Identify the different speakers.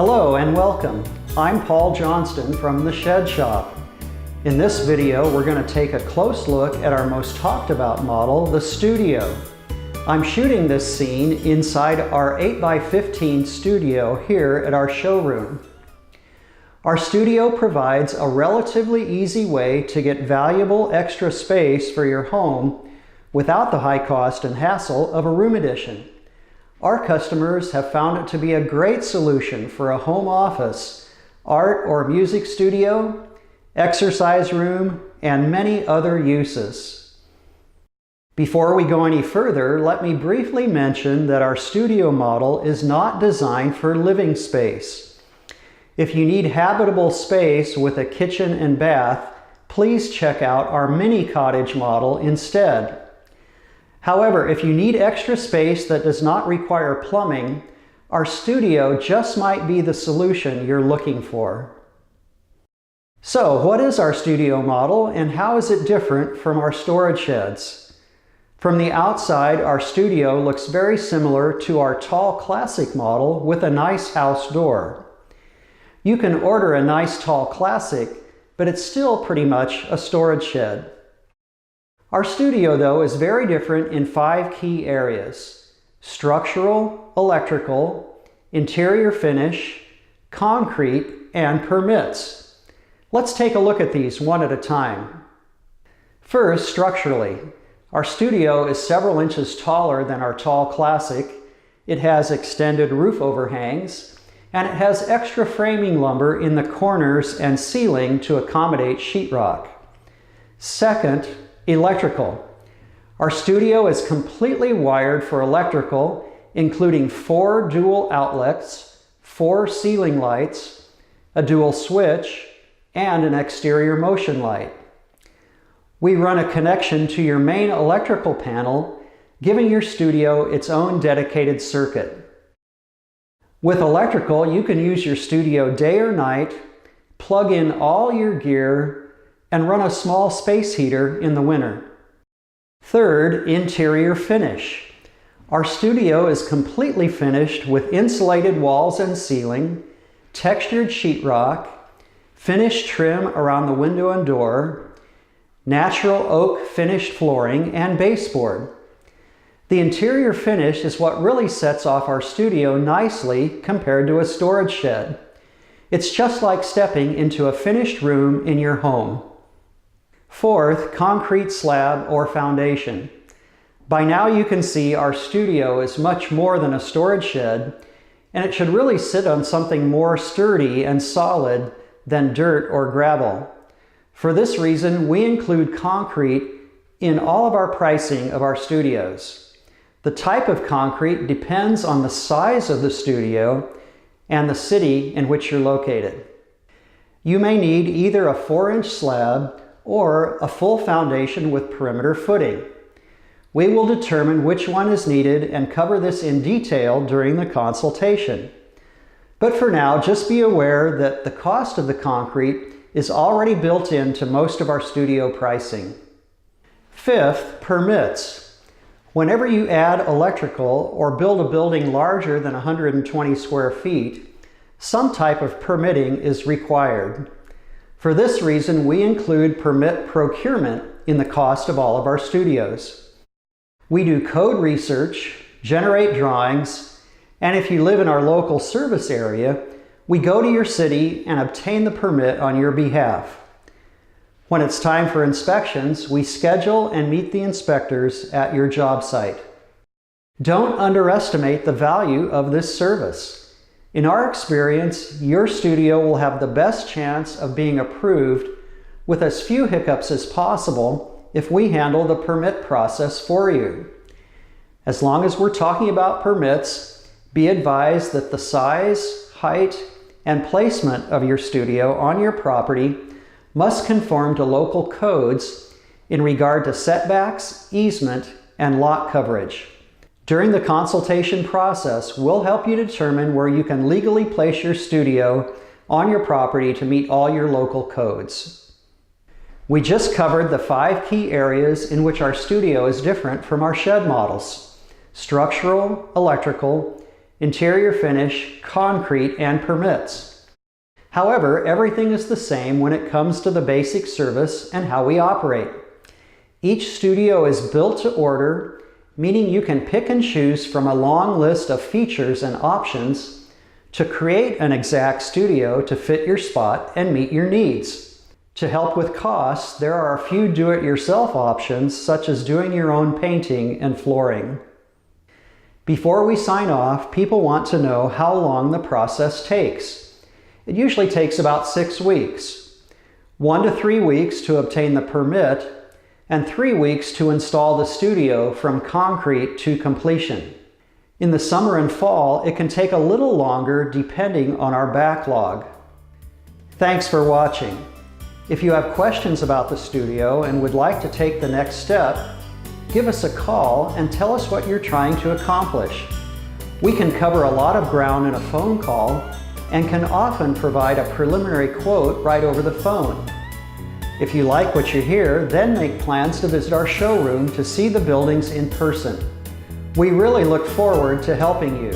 Speaker 1: Hello and welcome. I'm Paul Johnston from The Shed Shop. In this video, we're going to take a close look at our most talked about model, the Studio. I'm shooting this scene inside our 8x15 studio here at our showroom. Our studio provides a relatively easy way to get valuable extra space for your home without the high cost and hassle of a room addition. Our customers have found it to be a great solution for a home office, art or music studio, exercise room, and many other uses. Before we go any further, let me briefly mention that our studio model is not designed for living space. If you need habitable space with a kitchen and bath, please check out our mini cottage model instead. However, if you need extra space that does not require plumbing, our studio just might be the solution you're looking for. So, what is our studio model and how is it different from our storage sheds? From the outside, our studio looks very similar to our tall classic model with a nice house door. You can order a nice tall classic, but it's still pretty much a storage shed. Our studio, though, is very different in 5 key areas: structural, electrical, interior finish, concrete, and permits. Let's take a look at these one at a time. First, structurally. Our studio is several inches taller than our tall classic. It has extended roof overhangs, and it has extra framing lumber in the corners and ceiling to accommodate sheetrock. Second, electrical. Our studio is completely wired for electrical, including 4 dual outlets, 4 ceiling lights, a dual switch, and an exterior motion light. We run a connection to your main electrical panel, giving your studio its own dedicated circuit. With electrical, you can use your studio day or night, plug in all your gear, and run a small space heater in the winter. Third, interior finish. Our studio is completely finished with insulated walls and ceiling, textured sheetrock, finished trim around the window and door, natural oak finished flooring, and baseboard. The interior finish is what really sets off our studio nicely compared to a storage shed. It's just like stepping into a finished room in your home. Fourth, concrete slab or foundation. By now you can see our studio is much more than a storage shed, and it should really sit on something more sturdy and solid than dirt or gravel. For this reason, we include concrete in all of our pricing of our studios. The type of concrete depends on the size of the studio and the city in which you're located. You may need either a 4-inch slab or a full foundation with perimeter footing. We will determine which one is needed and cover this in detail during the consultation. But for now, just be aware that the cost of the concrete is already built into most of our studio pricing. Fifth, permits. Whenever you add electrical or build a building larger than 120 square feet, some type of permitting is required. For this reason, we include permit procurement in the cost of all of our studios. We do code research, generate drawings, and if you live in our local service area, we go to your city and obtain the permit on your behalf. When it's time for inspections, we schedule and meet the inspectors at your job site. Don't underestimate the value of this service. In our experience, your studio will have the best chance of being approved with as few hiccups as possible if we handle the permit process for you. As long as we're talking about permits, be advised that the size, height, and placement of your studio on your property must conform to local codes in regard to setbacks, easement, and lot coverage. During the consultation process, we'll help you determine where you can legally place your studio on your property to meet all your local codes. We just covered the 5 key areas in which our studio is different from our shed models: structural, electrical, interior finish, concrete, and permits. However, everything is the same when it comes to the basic service and how we operate. Each studio is built to order, meaning you can pick and choose from a long list of features and options to create an exact studio to fit your spot and meet your needs. To help with costs, there are a few do-it-yourself options, such as doing your own painting and flooring. Before we sign off, people want to know how long the process takes. It usually takes about 6 weeks. 1 to 3 weeks to obtain the permit, and 3 weeks to install the studio from concrete to completion. In the summer and fall, it can take a little longer depending on our backlog. Thanks for watching. If you have questions about the studio and would like to take the next step, give us a call and tell us what you're trying to accomplish. We can cover a lot of ground in a phone call and can often provide a preliminary quote right over the phone. If you like what you hear, then make plans to visit our showroom to see the buildings in person. We really look forward to helping you.